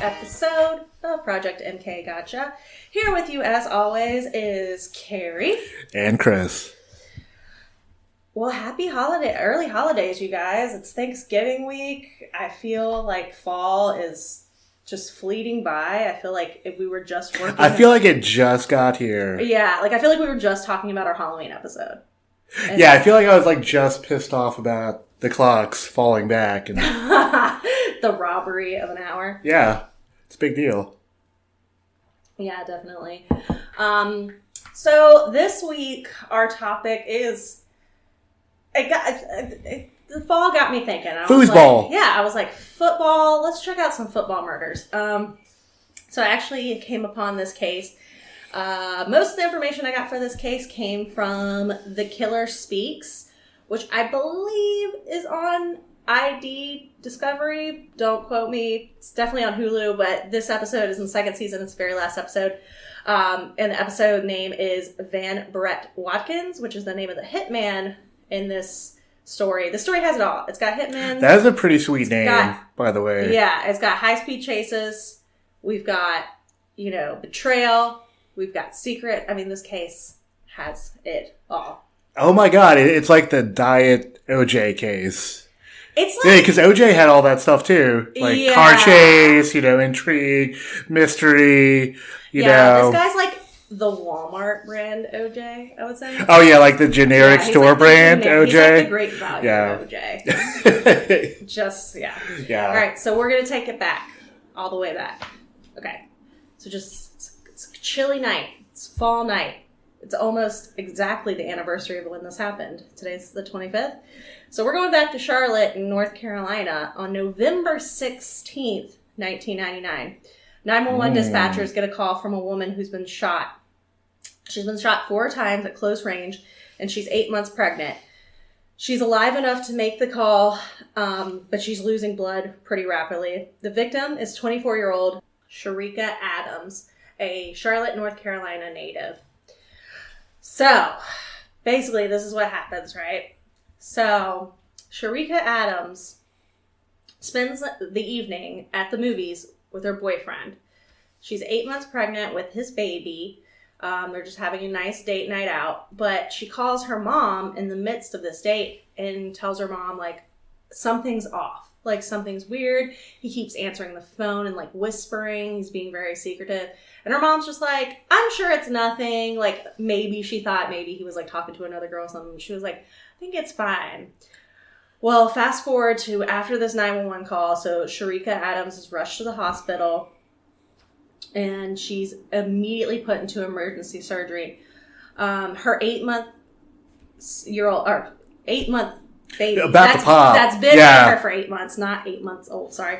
episode of Project MK Gotcha. Here with you, as always, is Carrie. And Chris. Well, happy early holidays, you guys. It's Thanksgiving week. I feel like fall is just fleeting by. I feel like if we were just working... I feel like it just got here. Yeah, I feel like we were just talking about our Halloween episode. And yeah, I feel like I was just pissed off about the clocks falling back. And the robbery of an hour. Yeah, it's a big deal. Yeah, definitely. So this week, our topic is... the fall got me thinking. Foosball. I was like, football. Let's check out some football murders. So I actually came upon this case. Most of the information I got for this case came from The Killer Speaks, which I believe is on ID Discovery. Don't quote me. It's definitely on Hulu, but this episode is in the second season. It's the very last episode. And the episode name is Van Brett Watkins, which is the name of the hitman in this story. The story has it all. It's got hitmen. That is a pretty sweet name, by the way. Yeah, it's got high-speed chases. We've got, betrayal. We've got secret. I mean, this case has it all. Oh my god, it's like the Diet OJ case. It's like... Yeah, because OJ had all that stuff too. Like car chase, intrigue, mystery, you know. This guy's like the Walmart brand OJ, I would say. Oh yeah, like the generic store brand OJ. He's like the great value OJ. Yeah. All right, so we're going to take it back. All the way back. Okay. So it's a chilly night. It's fall night. It's almost exactly the anniversary of when this happened. Today's the 25th. So we're going back to Charlotte in North Carolina on November 16th, 1999. 911 dispatchers get a call from a woman who's been shot. She's been shot 4 times at close range, and she's 8 months pregnant. She's alive enough to make the call, but she's losing blood pretty rapidly. The victim is 24-year-old Sharika Adams, a Charlotte, North Carolina native. So, basically, this is what happens, right? So, Sharika Adams spends the evening at the movies with her boyfriend. She's 8 months pregnant with his baby. They're just having a nice date night out. But she calls her mom in the midst of this date and tells her mom, something's off. Something's weird. He keeps answering the phone and, whispering. He's being very secretive. And her mom's just like, I'm sure it's nothing. Maybe she thought maybe he was, talking to another girl or something. She was like, I think it's fine. Well, fast forward to after this 911 call. So Sharika Adams is rushed to the hospital. And she's immediately put into emergency surgery. Her 8 month baby. About to pop. That's been in her for 8 months, not 8 months old, sorry.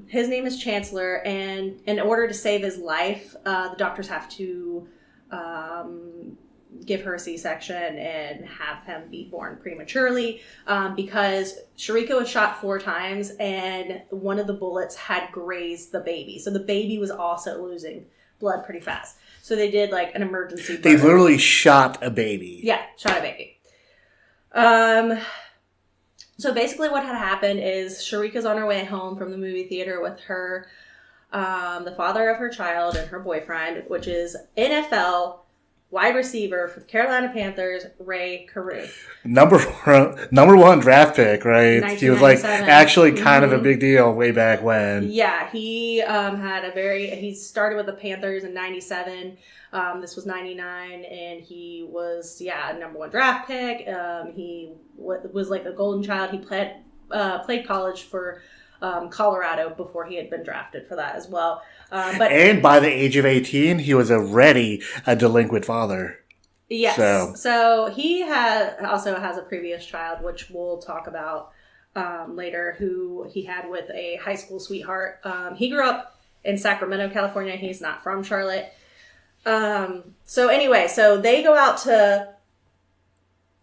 His name is Chancellor, and in order to save his life, the doctors have to give her a C-section and have him be born prematurely because Sharika was shot 4 times, and one of the bullets had grazed the baby. So the baby was also losing blood pretty fast. So they did an emergency birth. They literally shot a baby. Yeah, shot a baby. So basically what had happened is Sharika's on her way home from the movie theater with her, the father of her child and her boyfriend, which is NFL wide receiver for the Carolina Panthers, Rae Carruth. Number one draft pick, right? He was actually kind of a big deal way back when. Yeah, he he started with the Panthers in 97. This was 99, and he was, a number 1 draft pick. He was a golden child. He played college for Colorado before he had been drafted for that as well. And by the age of 18, he was already a delinquent father. Yes. So he also has a previous child, which we'll talk about later, who he had with a high school sweetheart. He grew up in Sacramento, California. He's not from Charlotte. So they go out to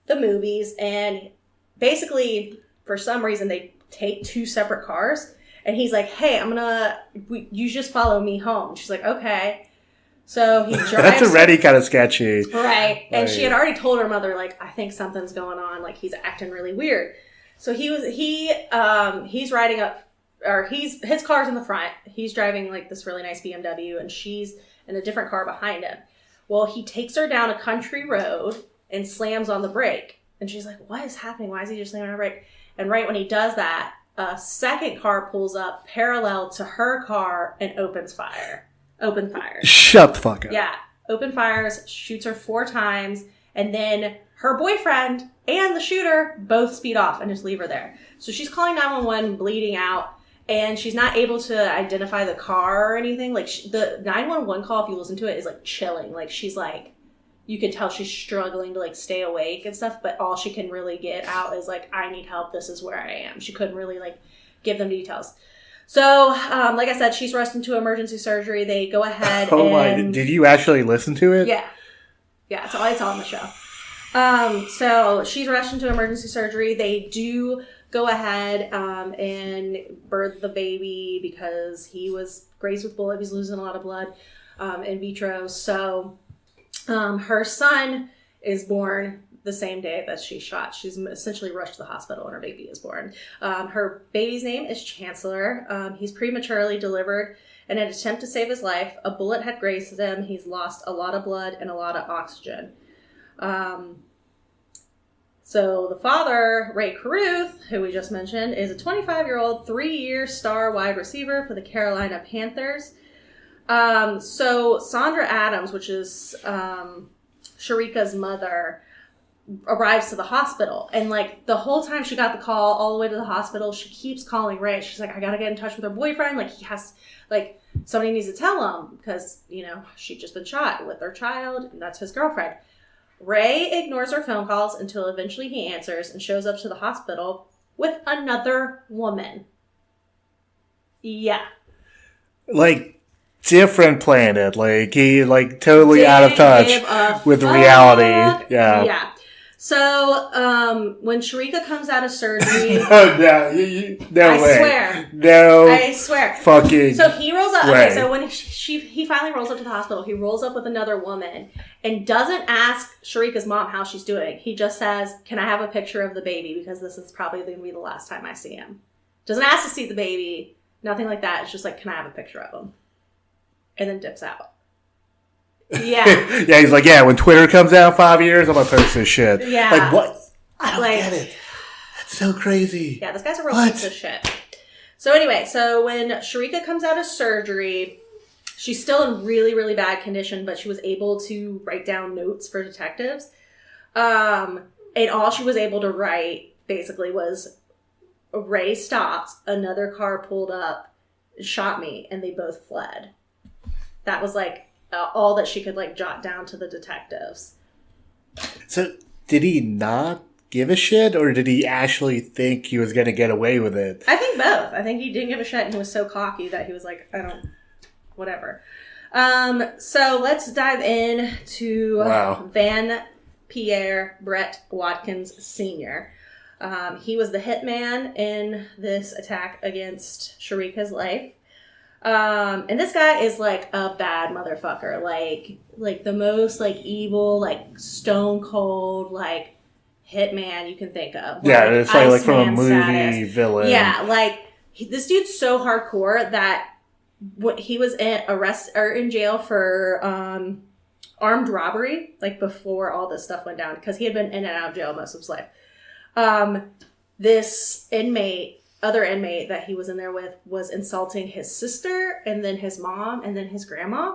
the movies, and basically, for some reason, they take 2 separate cars. And he's like, hey, you just follow me home. She's like, okay. So he drives. That's already kind of sketchy. Right. And she had already told her mother, I think something's going on. He's acting really weird. So he's riding up his car's in the front. He's driving like this really nice BMW, and she's in a different car behind him. Well, he takes her down a country road and slams on the brake. And she's like, what is happening? Why is he just slamming on the brake? And right when he does that, a second car pulls up parallel to her car and opens fire. Open fires. Shut the fuck up. Yeah. Open fires, shoots her 4 times, and then her boyfriend and the shooter both speed off and just leave her there. So she's calling 911, bleeding out, and she's not able to identify the car or anything. Like, the 911 call, if you listen to it, is, like, chilling. Like, she's, like, you can tell she's struggling to, like, stay awake and stuff, but all she can really get out is, like, I need help, this is where I am. She couldn't really, like, give them details. So, like I said, she's rushed into emergency surgery. They go ahead and... Did you actually listen to it? Yeah. Yeah, it's all on the show. So she's rushed into emergency surgery. They do go ahead and birth the baby because he was grazed with bullet. He's losing a lot of blood in vitro. So her son is born the same day that she's shot. She's essentially rushed to the hospital and her baby is born. Her baby's name is Chancellor. He's prematurely delivered. In an attempt to save his life, a bullet had grazed him. He's lost a lot of blood and a lot of oxygen. So the father, Rae Carruth, who we just mentioned, is a 25-year-old, 3-year star wide receiver for the Carolina Panthers. So Sandra Adams, which is Sharika's mother, arrives to the hospital. And, like, the whole time she got the call all the way to the hospital, she keeps calling Rae. She's like, I got to get in touch with her boyfriend. Like, he has, like, somebody needs to tell him because, you know, she'd just been shot with their child, and that's his girlfriend. Rae ignores her phone calls until eventually he answers and shows up to the hospital with another woman. Yeah. Like, different planet. Like, he, like, totally out of touch with reality. Yeah. Yeah. So, when Sharika comes out of surgery... No way. Swear. No. I swear. Fucking So he rolls up... way. Okay, so when he finally rolls up to the hospital, he rolls up with another woman and doesn't ask Sharika's mom how she's doing. He just says, can I have a picture of the baby? Because this is probably going to be the last time I see him. Doesn't ask to see the baby. Nothing like that. It's just like, can I have a picture of him? And then dips out. Yeah. Yeah, he's like, yeah, when Twitter comes out in 5 years, I'm going to post this shit. Yeah. Like, what? I don't get it. That's so crazy. Yeah, this guy's a real piece of shit. So anyway, so when Sharika comes out of surgery, she's still in really, really bad condition, but she was able to write down notes for detectives. And all she was able to write, basically, was Rae stopped, another car pulled up, shot me, and they both fled. That was, like, all that she could, like, jot down to the detectives. So, did he not give a shit, or did he actually think he was going to get away with it? I think both. I think he didn't give a shit, and he was so cocky that he was like, whatever. So, let's dive in to Van Pierre Brett Watkins Sr. He was the hitman in this attack against Sharika's life. And this guy is, like, a bad motherfucker. Like the most, like, evil, like, stone cold, like, hitman you can think of. Yeah, it's like from a movie villain. Yeah, like, this dude's so hardcore that he was in jail for armed robbery, like, before all this stuff went down, because he had been in and out of jail most of his life. This other inmate that he was in there with was insulting his sister and then his mom and then his grandma.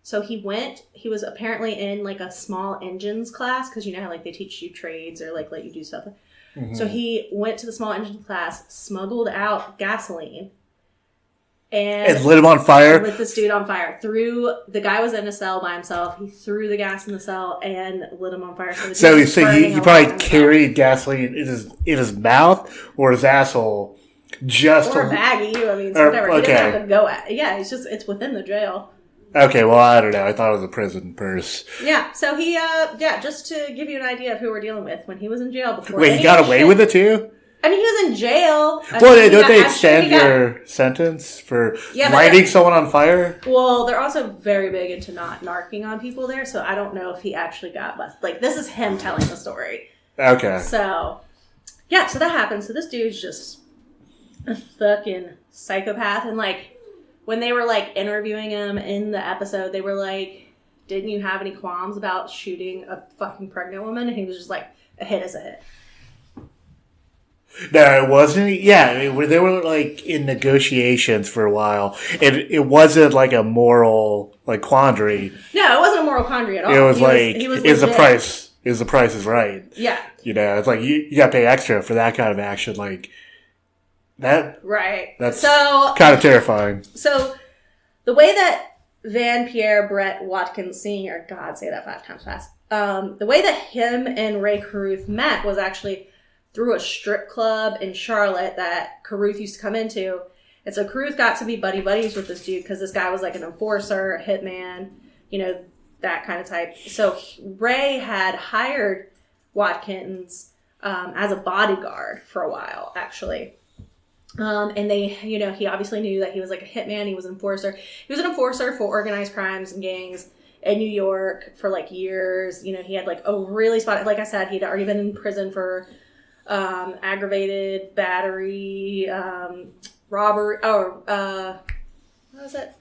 So he was apparently in, like, a small engines class, because you know how, like, they teach you trades or, like, let you do stuff. Mm-hmm. So he went to the small engines class, smuggled out gasoline, and lit him on fire. Lit this dude on fire. The guy was in a cell by himself. He threw the gas in the cell and lit him on fire. So he probably carried gasoline in his mouth or his asshole, or a baggie. I mean, whatever. He doesn't have to go at. Yeah, it's within the jail. Okay, well, I don't know. I thought it was a prison purse. Yeah, so he, just to give you an idea of who we're dealing with, when he was in jail before. Wait, he got away with it too? I mean, he was in jail. Don't they extend your sentence for lighting someone on fire? Well, they're also very big into not narking on people there, so I don't know if he actually got less. Like, this is him telling the story. Okay. So, yeah, so that happened. So this dude's just a fucking psychopath. And, like, when they were, like, interviewing him in the episode, they were like, didn't you have any qualms about shooting a fucking pregnant woman? And he was just like, a hit is a hit. No, it wasn't. Yeah, they were like in negotiations for a while. It wasn't like a moral like quandary. No, it wasn't a moral quandary at all. It was is the price is right? Yeah. You know, it's like you got to pay extra for that kind of action, like that. Right. That's so kind of terrifying. So the way that Van Pierre Brett Watkins Sr., God, say that 5 times fast. The way that him and Rae Carruth met was actually through a strip club in Charlotte that Carruth used to come into. And so Carruth got to be buddies with this dude because this guy was like an enforcer, a hitman, you know, that kind of type. So Rae had hired Watkins as a bodyguard for a while, actually. And they, you know, he obviously knew that he was like a hitman. He was an enforcer. He was an enforcer for organized crimes and gangs in New York for like years. You know, he had like a really spot. Like I said, he'd already been in prison for aggravated battery, robbery, what was it?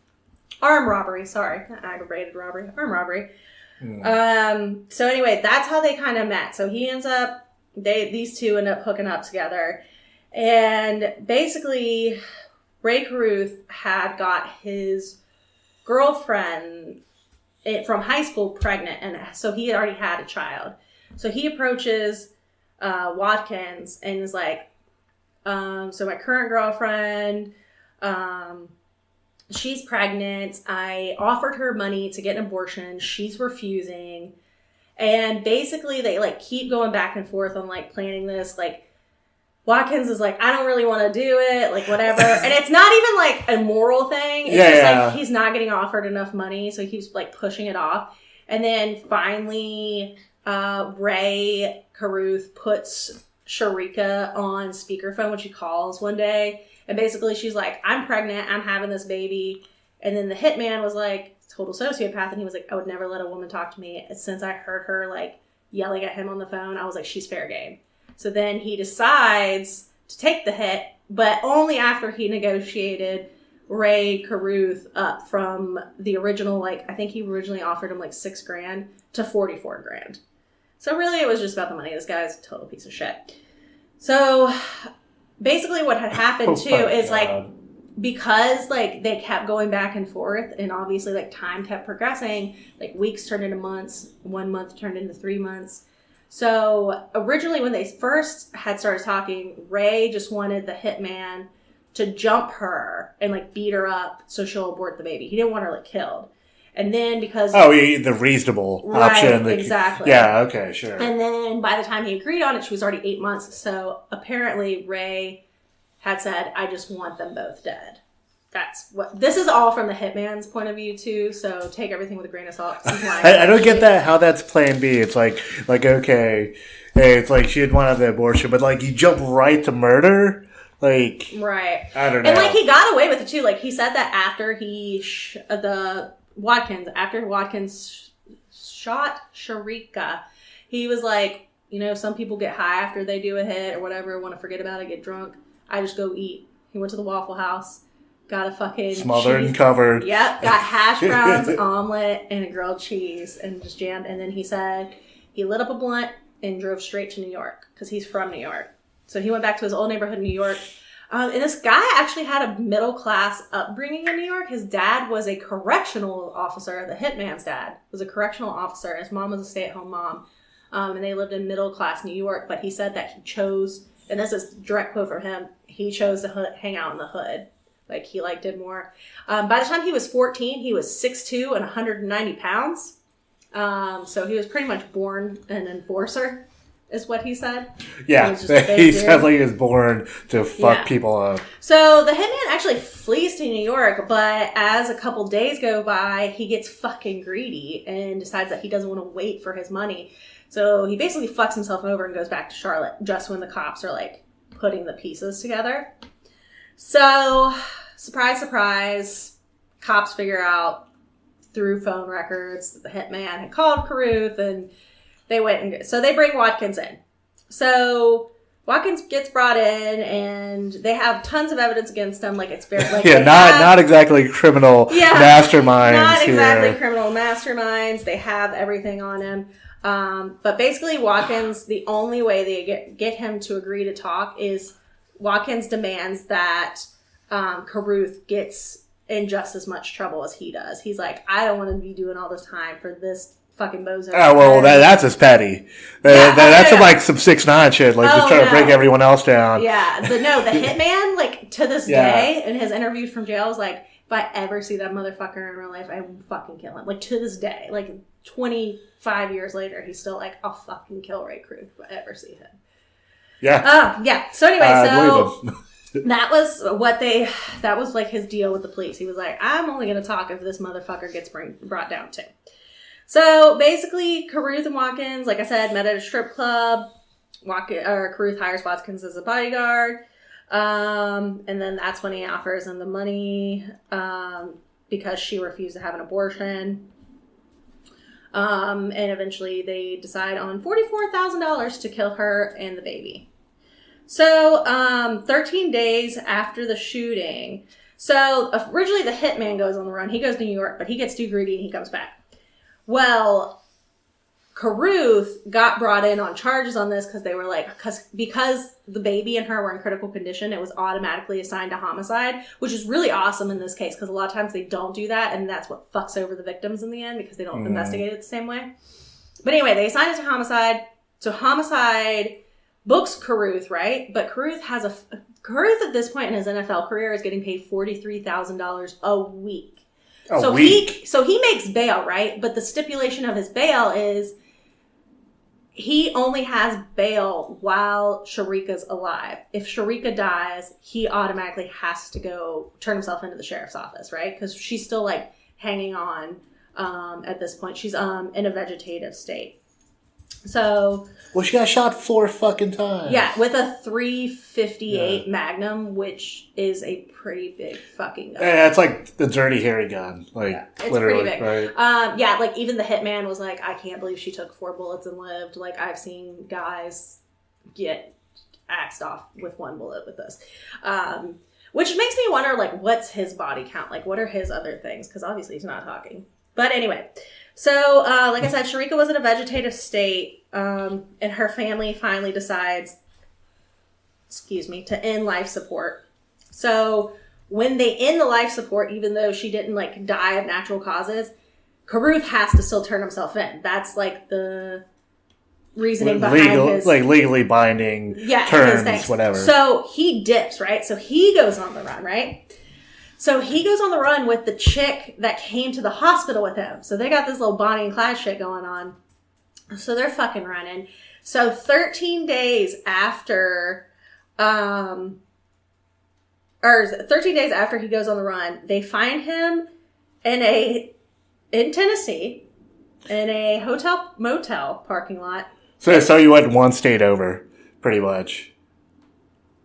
Armed robbery, sorry. Not aggravated robbery, armed robbery. So anyway, that's how they kind of met. So he ends up, these two end up hooking up together. And basically, Rae Carruth had got his girlfriend from high school pregnant, and so he already had a child. So he approaches Watkins and is like, so my current girlfriend, she's pregnant. I offered her money to get an abortion. She's refusing. And basically they like keep going back and forth on like planning this. Like Watkins is like, I don't really want to do it, like whatever. And it's not even like a moral thing. It's just like he's not getting offered enough money, so he keeps like pushing it off. And then finally Rae Carruth puts Sharika on speakerphone when she calls one day. And basically she's like, I'm pregnant, I'm having this baby. And then the hitman was like, total sociopath. And he was like, I would never let a woman talk to me. And since I heard her like yelling at him on the phone, I was like, she's fair game. So then he decides to take the hit, but only after he negotiated Rae Carruth up from the original, like, I think he originally offered him like $6,000 to $44,000. So really it was just about the money. This guy's a total piece of shit. So basically what had happened too is like, because like they kept going back and forth and obviously like time kept progressing, like weeks turned into months, 1 month turned into 3 months. So originally when they first had started talking, Rae just wanted the hitman to jump her and like beat her up so she'll abort the baby. He didn't want her like killed. And then because... Oh, the reasonable option. Right, exactly. Yeah, okay, sure. And then by the time he agreed on it, she was already 8 months. So apparently Rae had said, I just want them both dead. That's what... This is all from the hitman's point of view, too. So take everything with a grain of salt. I don't get that, how that's plan B. It's like, okay, hey, it's like she didn't want to have the abortion, but like you jump right to murder? Like... Right. I don't know. And like he got away with it, too. Like he said that after he... After Watkins shot Sharika, he was like, you know, some people get high after they do a hit or whatever, want to forget about it, get drunk. I just go eat. He went to the Waffle House, got a fucking smothered and covered. Yep, got hash browns, omelet, and a grilled cheese, and just jammed. And then he said he lit up a blunt and drove straight to New York because he's from New York. So he went back to his old neighborhood in New York. And this guy actually had a middle-class upbringing in New York. His dad was a correctional officer. The hitman's dad was a correctional officer. His mom was a stay-at-home mom. And they lived in middle-class New York. But he said that he chose, and this is a direct quote from him, he chose to hang out in the hood. Like, he liked it more. By the time he was 14, he was 6'2" and 190 pounds. So he was pretty much born an enforcer. Is what he said. Yeah, he said like he was born to fuck people up. So the hitman actually flees to New York, but as a couple days go by, he gets fucking greedy and decides that he doesn't want to wait for his money. So he basically fucks himself over and goes back to Charlotte just when the cops are like putting the pieces together. So, surprise, surprise, cops figure out through phone records that the hitman had called Carruth and they went and so they bring Watkins in. So Watkins gets brought in, and they have tons of evidence against him. Like, it's very like not exactly criminal masterminds. Not exactly criminal masterminds. They have everything on him. But basically, Watkins, the only way they get him to agree to talk is Watkins demands that Carruth gets in just as much trouble as he does. He's like, I don't want to be doing all this time for this fucking bozo. Oh, well, that's just petty. That's like some 6ix9ine shit, like just trying to break everyone else down. Yeah, the hitman, like, to this day, in his interviews from jail, is like, if I ever see that motherfucker in real life, I will fucking kill him. Like, to this day, like, 25 years later, he's still like, I'll fucking kill Rae Carruth if I ever see him. Yeah. Yeah. So anyway, that was like his deal with the police. He was like, I'm only going to talk if this motherfucker gets brought down too. So basically, Carruth and Watkins, like I said, met at a strip club. Carruth hires Watkins as a bodyguard. And then that's when he offers him the money because she refused to have an abortion. And eventually they decide on $44,000 to kill her and the baby. So 13 days after the shooting, so originally the hitman goes on the run. He goes to New York, but he gets too greedy and he comes back. Well, Carruth got brought in on charges on this because they were like, because the baby and her were in critical condition, it was automatically assigned to homicide, which is really awesome in this case because a lot of times they don't do that, and that's what fucks over the victims in the end because they don't investigate it the same way. But anyway, they assigned it to homicide. So homicide books Carruth, right? But Carruth at this point in his NFL career is getting paid $43,000 a week. He makes bail, right? But the stipulation of his bail is he only has bail while Sharika's alive. If Sharika dies, he automatically has to go turn himself into the sheriff's office, right? Because she's still like hanging on at this point. She's in a vegetative state. So, well, she got shot 4 fucking times. Yeah, with a .358 Magnum, which is a pretty big fucking gun. Yeah, it's like the dirty hairy gun, like it's literally, pretty big. Right? Yeah, like even the hitman was like, I can't believe she took 4 bullets and lived. Like I've seen guys get axed off with 1 bullet with this, which makes me wonder, like, what's his body count? Like, what are his other things? Because obviously he's not talking. But anyway. So, like I said, Sharika was in a vegetative state, and her family finally decides, to end life support. So, when they end the life support, even though she didn't, like, die of natural causes, Carruth has to still turn himself in. That's, like, the reasoning behind his... Like, legally binding terms, whatever. So, he dips, right? So, he goes on the run, right? So he goes on the run with the chick that came to the hospital with him. So they got this little Bonnie and Clyde shit going on. So they're fucking running. So 13 days after, 13 days after he goes on the run, they find him in Tennessee, in a motel parking lot. So you went 1 state over, pretty much.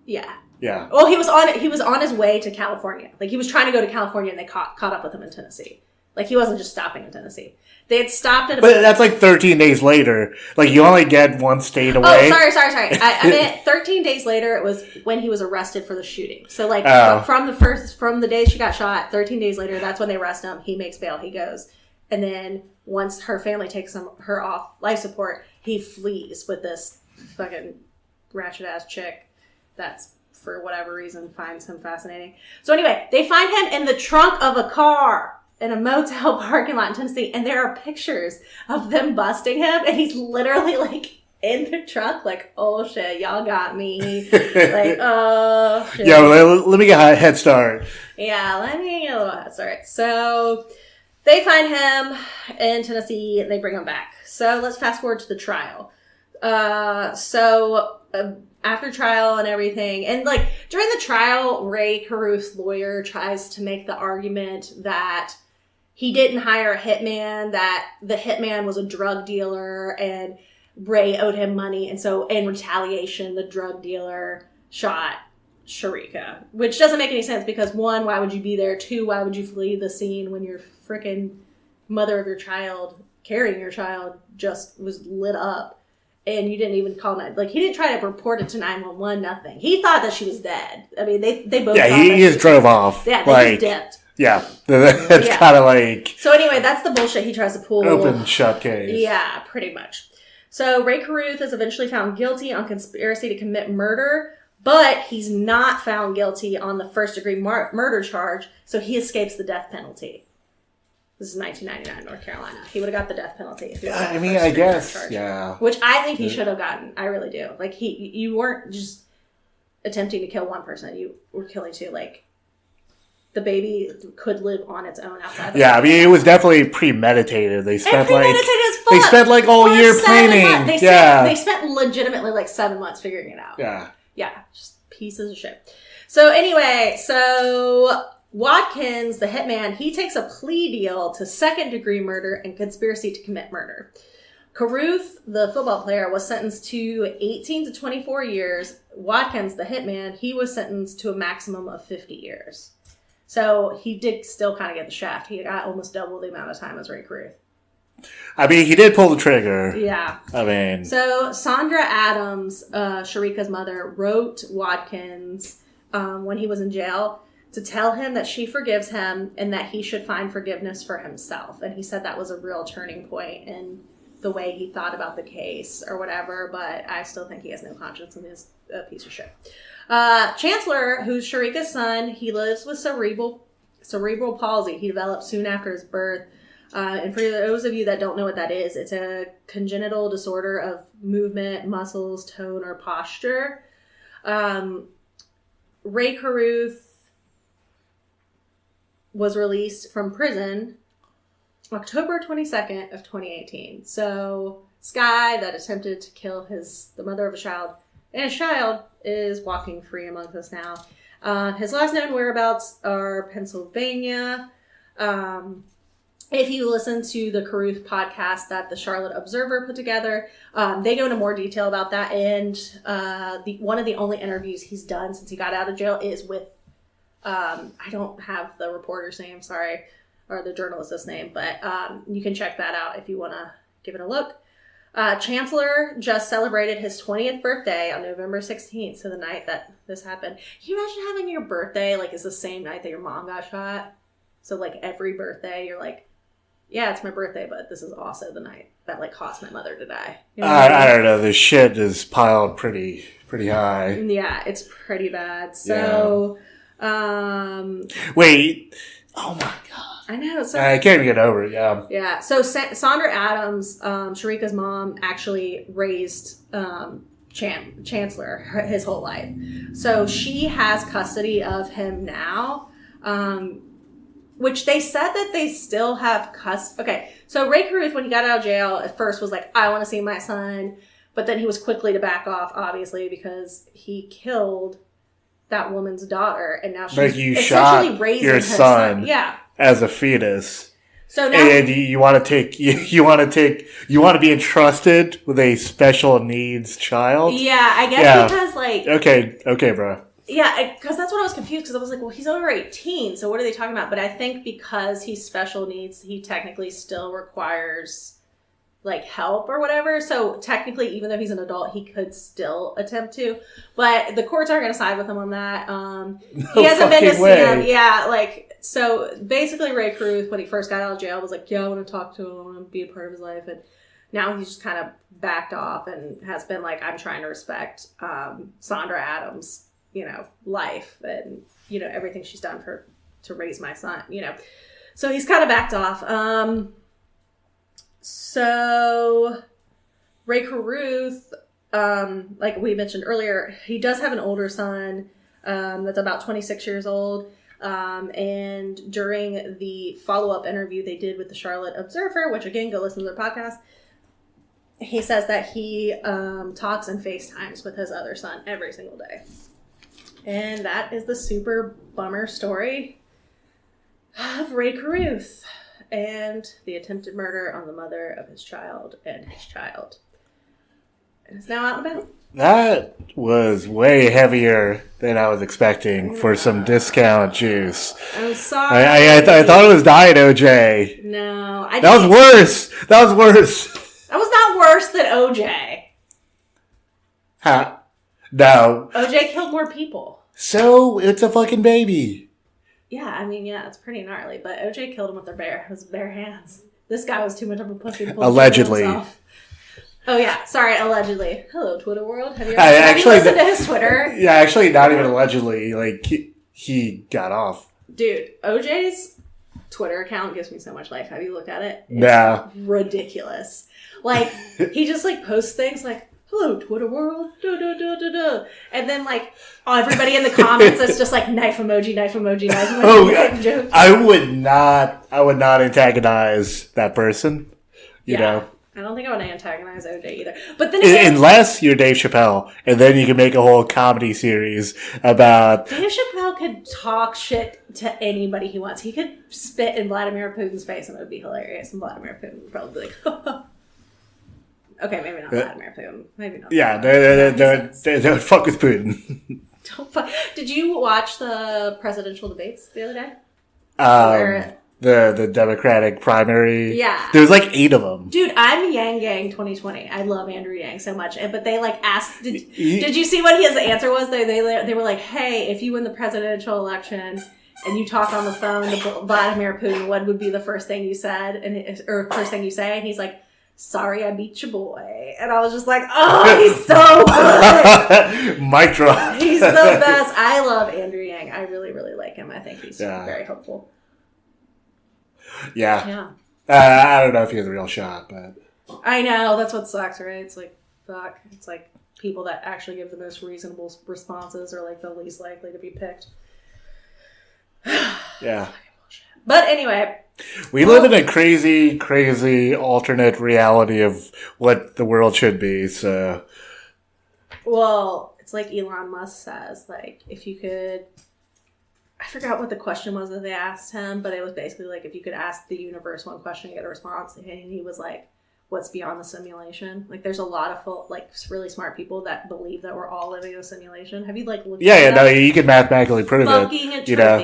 Yeah. Yeah. Well, he was on his way to California. Like, he was trying to go to California, and they caught up with him in Tennessee. Like, he wasn't just stopping in Tennessee. They had stopped at... But that's like 13 days later. Like, you only get 1 state away. Oh, sorry. I meant 13 days later, it was when he was arrested for the shooting. So, like, from the day she got shot, 13 days later, that's when they arrest him. He makes bail. He goes. And then, once her family takes her off life support, he flees with this fucking ratchet-ass chick that's... for whatever reason, finds him fascinating. So anyway, they find him in the trunk of a car in a motel parking lot in Tennessee, and there are pictures of them busting him, and he's literally, like, in the trunk, like, oh, shit, y'all got me. Like, oh, shit. Yeah, let me get a head start. Yeah, let me get a little head start. So they find him in Tennessee, and they bring him back. So let's fast forward to the trial. After trial and everything, and like during the trial, Rae Carruth's lawyer tries to make the argument that he didn't hire a hitman, that the hitman was a drug dealer and Rae owed him money, and so in retaliation, the drug dealer shot Sharika, which doesn't make any sense because 1, why would you be there? 2, why would you flee the scene when your freaking mother of your child, carrying your child, just was lit up? and you didn't even call it. Like, he didn't try to report it to 911, nothing. He thought that she was dead. I mean, they both thought he just drove off. Yeah, they just dipped. Yeah, that's kind of like... So anyway, that's the bullshit he tries to pull. Open shut case. Yeah, pretty much. So Rae Carruth is eventually found guilty on conspiracy to commit murder, but he's not found guilty on the first-degree murder charge, so he escapes the death penalty. This is 1999, North Carolina. He would have got the death penalty. If he I mean, I guess, yeah. Which I think he should have gotten. I really do. Like, you weren't just attempting to kill one person. You were killing two. Like, the baby could live on its own outside. Yeah, I mean, it was definitely premeditated. They spent premeditated as fuck. They spent like all year planning. They spent legitimately like 7 months figuring it out. Yeah, just pieces of shit. So anyway, Watkins, the hitman, he takes a plea deal to second-degree murder and conspiracy to commit murder. Carruth, the football player, was sentenced to 18 to 24 years. Watkins, the hitman, he was sentenced to a maximum of 50 years. So he did still kind of get the shaft. He got almost double the amount of time as Rae Carruth. I mean, he did pull the trigger. Yeah. I mean... So Sandra Adams, Sharika's mother, wrote Watkins when he was in jail to tell him that she forgives him and that he should find forgiveness for himself. And he said that was a real turning point in the way he thought about the case or whatever, but I still think he has no conscience and is a piece of shit. Chancellor, who's Sharika's son, he lives with cerebral palsy. He developed soon after his birth. And for those of you that don't know what that is, it's a congenital disorder of movement, muscles, tone, or posture. Rae Carruth was released from prison October 22nd of 2018. So this guy that attempted to kill the mother of a child and his child is walking free amongst us now. His last known whereabouts are Pennsylvania. If you listen to the Carruth podcast that the Charlotte Observer put together, they go into more detail about that. And one of the only interviews he's done since he got out of jail is with, I don't have the reporter's name, sorry, or the journalist's name, but you can check that out if you want to give it a look. Chancellor just celebrated his 20th birthday on November 16th, so the night that this happened. Can you imagine having your birthday, like, is the same night that your mom got shot? So, like, every birthday, you're like, yeah, it's my birthday, but this is also the night that, like, caused my mother to die. You know I don't know. The shit is piled pretty high. Yeah, it's pretty bad. So, wait. Oh, my God. I know. So, I can't even get over it, yeah. Yeah. So, Sandra Adams, Sharika's mom, actually raised Chancellor his whole life. So, she has custody of him now. Which they said that they still have custody. Okay, so Rae Carruth, when he got out of jail, at first was like, I want to see my son. But then he was quickly to back off, obviously, because he killed that woman's daughter. And now she's essentially raising your son. Yeah. As a fetus. So now... And you want to be entrusted with a special needs child? Yeah, I guess because, like... Okay, bro. Yeah, because that's what I was confused, because I was like, well, he's over 18, so what are they talking about? But I think because he's special needs, he technically still requires, like, help or whatever. So technically, even though he's an adult, he could still attempt to. But the courts aren't going to side with him on that. He hasn't been to see him. Yeah, like, so basically Rae Carruth, when he first got out of jail, was like, yeah, I want to talk to him, I want to be a part of his life. And now he's just kind of backed off and has been like, I'm trying to respect Sandra Adams' life and, everything she's done to raise my son, So he's kind of backed off. So Rae Carruth, like we mentioned earlier, he does have an older son that's about 26 years old. And during the follow-up interview they did with the Charlotte Observer, which again, go listen to their podcast, he says that he talks and FaceTimes with his other son every single day. And that is the super bummer story of Rae Carruth and the attempted murder on the mother of his child and his child. And it's now out and about. That was way heavier than I was expecting for some discount juice. I'm sorry. I thought it was Diet OJ. No. That was worse. That was not worse than OJ. Huh? No. OJ killed more people. So, it's a fucking baby. Yeah, I mean, yeah, it's pretty gnarly, but OJ killed him with his bare hands. This guy was too much of a pussy to pull allegedly. Himself. Oh, yeah. Sorry, allegedly. Hello, Twitter world. Have you listened to his Twitter? Yeah, actually, not even allegedly. Like, he got off. Dude, OJ's Twitter account gives me so much life. Have you looked at it? It's ridiculous. Like, he just, like, posts things like, hello, Twitter world, and then, like, everybody in the comments is just, like, knife emoji, knife emoji, knife emoji, oh, jokes. I would not antagonize that person, you know? I don't think I would antagonize OJ either. But then again, unless you're Dave Chappelle, and then you can make a whole comedy series about... Dave Chappelle could talk shit to anybody he wants. He could spit in Vladimir Putin's face and it would be hilarious, and Vladimir Putin would probably be like, okay, maybe not Vladimir Putin. Maybe not. Yeah, don't fuck with Putin. Don't fuck. Did you watch the presidential debates the other day? The Democratic primary. Yeah. There's like 8 of them. Dude, I'm Yang Gang 2020. I love Andrew Yang so much. But they like asked, did you see what his answer was? They were like, hey, if you win the presidential election and you talk on the phone to Vladimir Putin, what would be the first thing you said? Or first thing you say? And he's like, sorry, I beat your boy. And I was just like, oh, he's so good. Mic drop. He's the best. I love Andrew Yang. I really, really like him. I think he's very hopeful. Yeah. I don't know if he has a real shot, but... I know. That's what sucks, right? It's like, fuck. It's like people that actually give the most reasonable responses are like the least likely to be picked. Yeah. But anyway... We live in a crazy, crazy alternate reality of what the world should be, so... Well, it's like Elon Musk says, like, if you could... I forgot what the question was that they asked him, but it was basically like, if you could ask the universe one question and get a response, and he was like, what's beyond the simulation? Like, there's a lot of, really smart people that believe that we're all living in a simulation. Have you, like, looked at that? No, you can mathematically prove it. You know?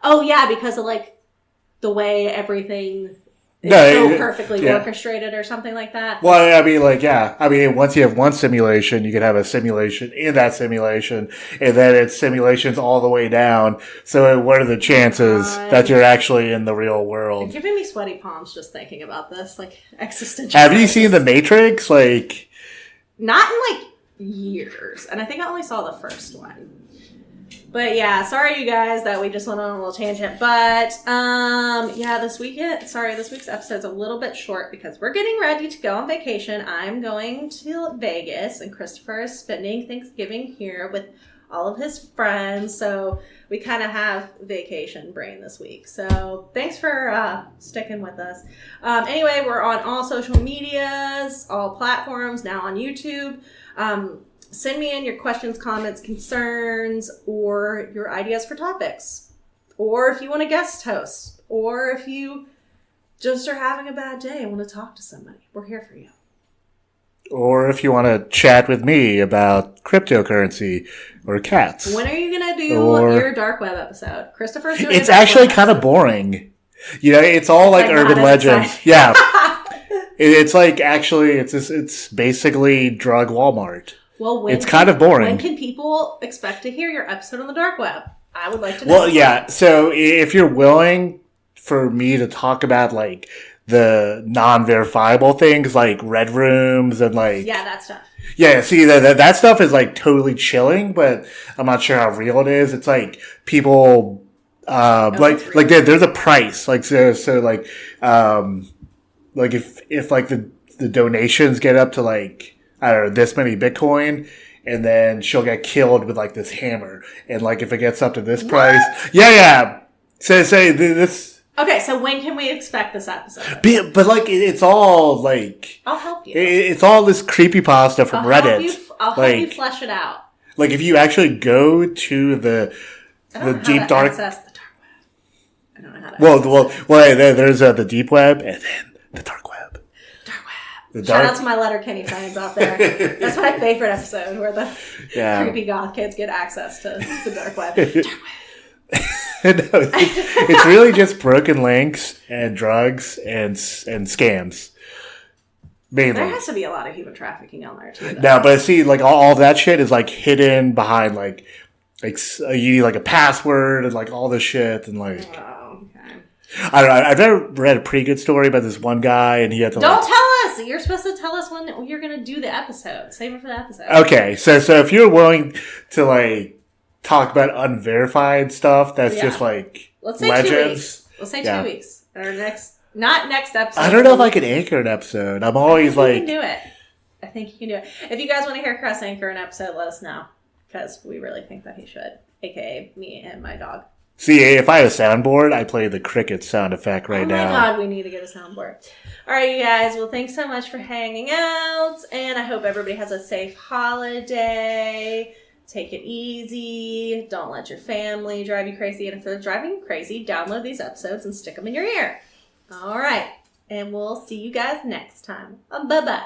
Oh, yeah, because of, like, the way everything is so perfectly orchestrated or something like that. Well, I mean, once you have one simulation, you can have a simulation in that simulation, and then it's simulations all the way down. So what are the chances that you're actually in the real world? You're giving me sweaty palms just thinking about this, like, existential Have you seen The Matrix? Like... Not in, like, years. And I think I only saw the first one. But yeah, sorry you guys that we just went on a little tangent. But this week's episode's a little bit short because we're getting ready to go on vacation. I'm going to Vegas and Christopher is spending Thanksgiving here with all of his friends. So we kind of have vacation brain this week. So thanks for sticking with us. Anyway, we're on all social medias, all platforms, now on YouTube. Send me in your questions, comments, concerns, or your ideas for topics. Or if you want a guest host. Or if you just are having a bad day and want to talk to somebody. We're here for you. Or if you want to chat with me about cryptocurrency or cats. When are you going to do your dark web episode? Christopher's doing It's actually kind of boring. You know, it's all like urban legends. Yeah. It's like, actually, it's basically drug Walmart. Well, it's kind of boring. When can people expect to hear your episode on the dark web? I would like to know. Well, yeah. So if you're willing for me to talk about like the non-verifiable things like red rooms and like... Yeah, that stuff. Yeah, see, that stuff is like totally chilling, but I'm not sure how real it is. It's like people... there's a price. Like, so like if like the donations get up to like... I don't know, this many Bitcoin, and then she'll get killed with like this hammer. And like if it gets up to this price, yeah. Say this. Okay, so when can we expect this episode? But like it's all like I'll help you. It's all this creepypasta from Reddit. I'll help you flesh it out. Like if you actually go to the deep dark. Access the dark web. I don't know how to. Well, there's the deep web and then the dark web. Shout out to my Letterkenny friends out there. That's my favorite episode, where the creepy goth kids get access to the dark web. No, it's really just broken links and drugs and scams. Mainly. There has to be a lot of human trafficking on there too. No, but see, like all that shit is like hidden behind like you need like a password and like all this shit and like. Oh, okay. I don't know. I've never read a pretty good story about this one guy and he had to. Don't tell us. You're supposed to tell us when you're going to do the episode. Save it for the episode. Okay, so if you're willing to like talk about unverified stuff, that's just like let's say legends. 2 weeks. Let's say 2 weeks. Or not next episode. I don't know if I can anchor an episode. I'm always you like. can do it. I think you can do it. If you guys want to hear Chris anchor an episode, let us know. Because we really think that he should. AKA me and my dog. See, if I had a soundboard, I'd play the cricket sound effect right now. Oh my god, we need to get a soundboard. Alright, you guys. Well, thanks so much for hanging out. And I hope everybody has a safe holiday. Take it easy. Don't let your family drive you crazy. And if they're driving you crazy, download these episodes and stick them in your ear. Alright. And we'll see you guys next time. Bye-bye.